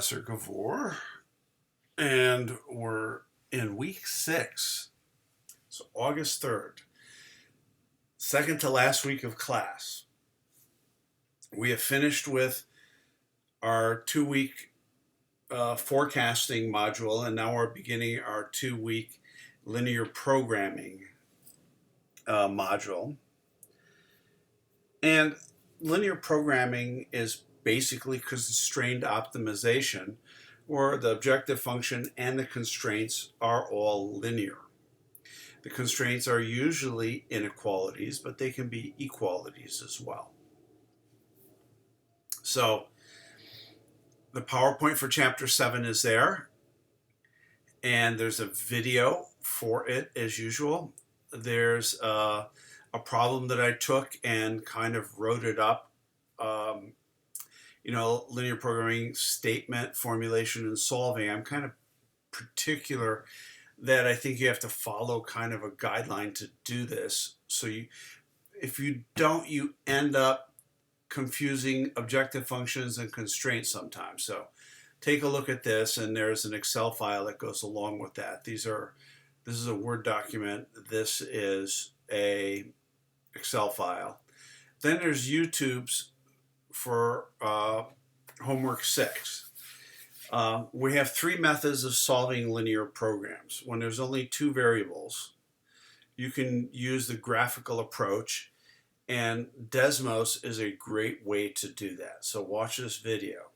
Professor Gavor, and we're in week 6, so August 3rd, second to last week of class. We have finished with our 2-week forecasting module, and now we're beginning our 2-week linear programming module. And linear programming is basically constrained optimization, where the objective function and the constraints are all linear. The constraints are usually inequalities, but they can be equalities as well. So the PowerPoint for Chapter 7 is there, and there's a video for it as usual. There's a problem that I took and kind of wrote it up. Linear programming, statement, formulation, and solving. I'm kind of particular that I think you have to follow kind of a guideline to do this. So if you don't, you end up confusing objective functions and constraints sometimes. So take a look at this, and there's an Excel file that goes along with that. This is a Word document. This is a Excel file. Then there's YouTube's for homework 6. We have 3 methods of solving linear programs. When there's only 2 variables, you can use the graphical approach, and Desmos is a great way to do that. So watch this video.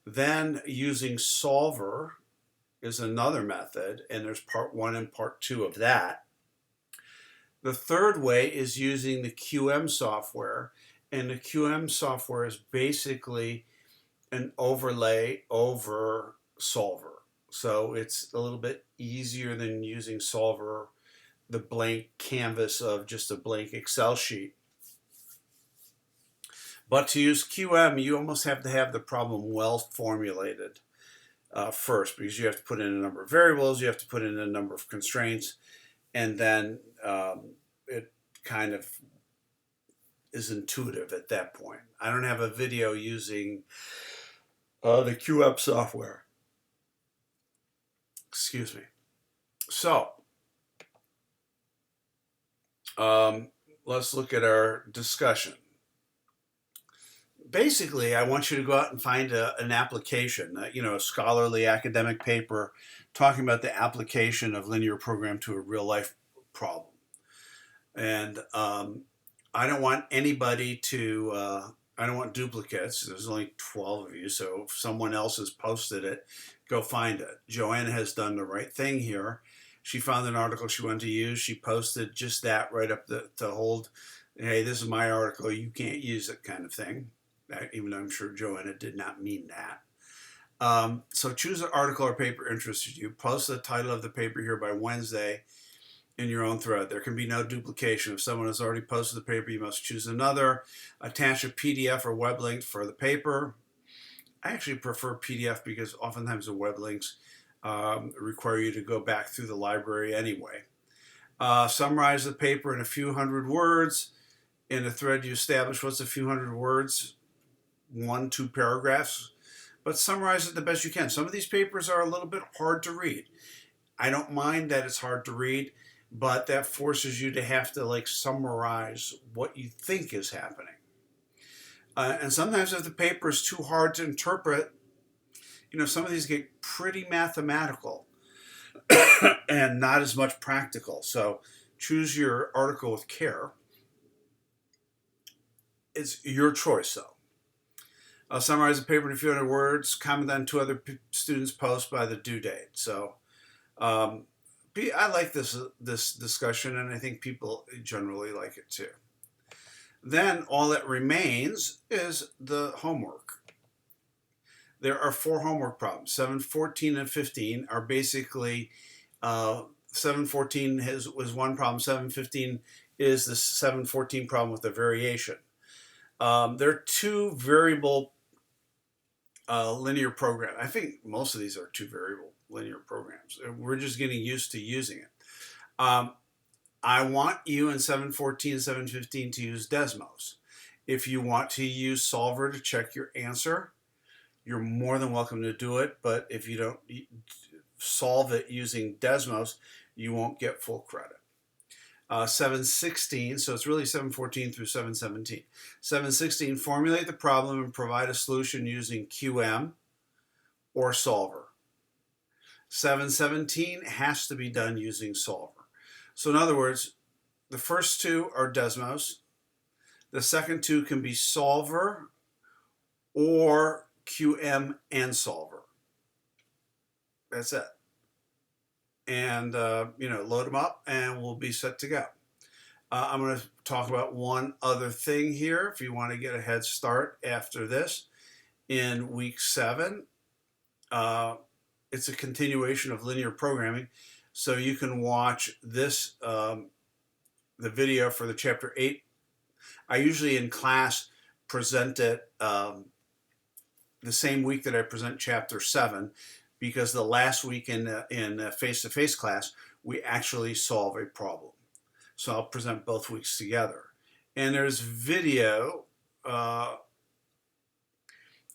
Then using solver is another method, and there's part 1 and part 2 of that. The third way is using the QM software, and the QM software is basically an overlay over solver. So it's a little bit easier than using solver, the blank canvas of just a blank Excel sheet. But to use QM, you almost have to have the problem well formulated first, because you have to put in a number of variables, you have to put in a number of constraints, and then it kind of is intuitive at that point. I don't have a video using the QM software. Excuse me. So let's look at our discussion. Basically, I want you to go out and find an application, a scholarly academic paper talking about the application of linear program to a real life problem. And I don't want anybody to, I don't want duplicates. There's only 12 of you, so if someone else has posted it, go find it. Joanna has done the right thing here. She found an article she wanted to use. She posted just that right up to hold, hey, this is my article, you can't use it kind of thing. Even though I'm sure Joanna did not mean that. So choose an article or paper interested you. Post the title of the paper here by Wednesday in your own thread. There can be no duplication. If someone has already posted the paper, you must choose another. Attach a PDF or web link for the paper. I actually prefer PDF because oftentimes the web links require you to go back through the library anyway. Summarize the paper in a few hundred words. In the thread you establish what's a few hundred words, 1-2 paragraphs, but summarize it the best you can. Some of these papers are a little bit hard to read. I don't mind that it's hard to read, but that forces you to have to summarize what you think is happening. And sometimes if the paper is too hard to interpret, some of these get pretty mathematical and not as much practical. So choose your article with care. It's your choice, though. Summarize the paper in a few hundred words. Comment on 2 other students' posts by the due date. So I like this discussion, and I think people generally like it too. Then all that remains is the homework. There are 4 homework problems. 7, 14, and 15 are basically 714 was one problem. 715 is the 714 problem with a variation. There are 2 variable linear program. I think most of these are 2 variable linear programs. We're just getting used to using it. I want you in 714 and 715 to use Desmos. If you want to use Solver to check your answer, you're more than welcome to do it. But if you don't solve it using Desmos, you won't get full credit. 716, so it's really 714 through 717. 716, formulate the problem and provide a solution using QM or Solver. 717 has to be done using Solver. So in other words, the first two are Desmos. The second two can be Solver or QM and Solver. That's it. And, load them up and we'll be set to go. I'm going to talk about one other thing here if you want to get a head start after this. In week 7, it's a continuation of linear programming. So you can watch this, the video for the chapter 8. I usually in class present it the same week that I present chapter 7, because the last week in face-to-face class, we actually solve a problem. So I'll present both weeks together. And there's video,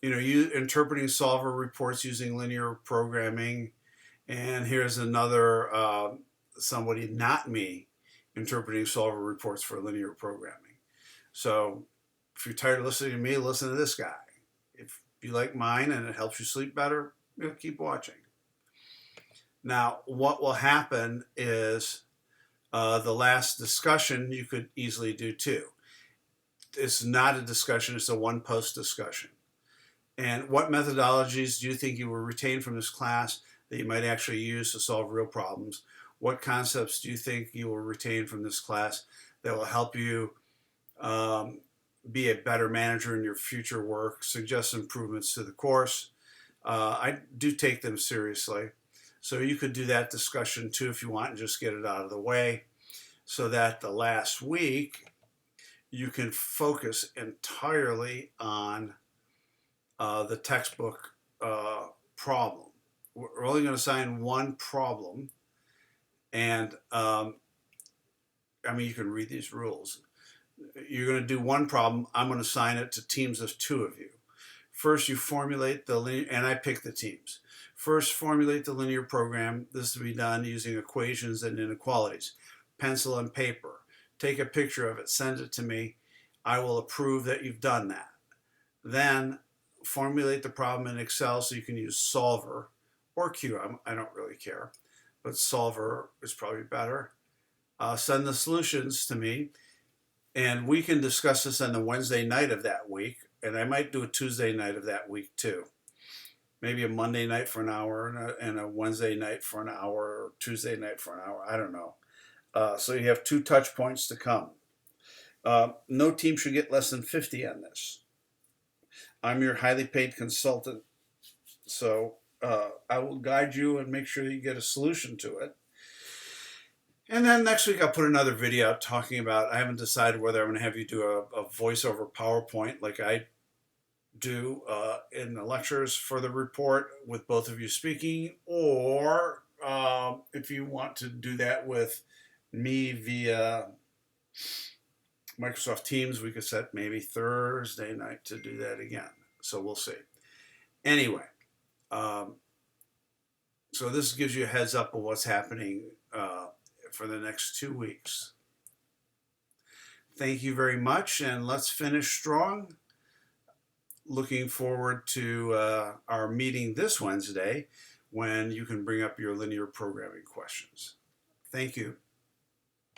you interpreting solver reports using linear programming. And here's another somebody, not me, interpreting solver reports for linear programming. So if you're tired of listening to me, listen to this guy. If you like mine and it helps you sleep better, keep watching. Now, what will happen is the last discussion you could easily do too. It's not a discussion, it's a one-post discussion. And what methodologies do you think you will retain from this class that you might actually use to solve real problems? What concepts do you think you will retain from this class that will help you be a better manager in your future work, suggest improvements to the course? I do take them seriously. So you could do that discussion too if you want and just get it out of the way, so that the last week you can focus entirely on the textbook problem. We're only going to assign one problem, and you can read these rules. You're going to do one problem. I'm going to assign it to teams of 2 of you. First, you formulate the linear, and I pick the teams. First, formulate the linear program. This will be done using equations and inequalities. Pencil and paper. Take a picture of it. Send it to me. I will approve that you've done that. Then, formulate the problem in Excel so you can use Solver or QM. I don't really care, but Solver is probably better. Send the solutions to me, and we can discuss this on the Wednesday night of that week, and I might do a Tuesday night of that week too. Maybe a Monday night for an hour and a Wednesday night for an hour, or Tuesday night for an hour. I don't know. So you have 2 touch points to come. No team should get less than 50 on this. I'm your highly paid consultant, so I will guide you and make sure you get a solution to it. And then next week I'll put another video out talking about, I haven't decided whether I'm going to have you do a voiceover PowerPoint like I do in the lectures for the report with both of you speaking, or if you want to do that with me via Microsoft Teams, we could set maybe Thursday night to do that again. So we'll see. Anyway, so this gives you a heads up of what's happening for the next 2 weeks. Thank you very much, and let's finish strong. Looking forward to our meeting this Wednesday when you can bring up your linear programming questions. Thank you.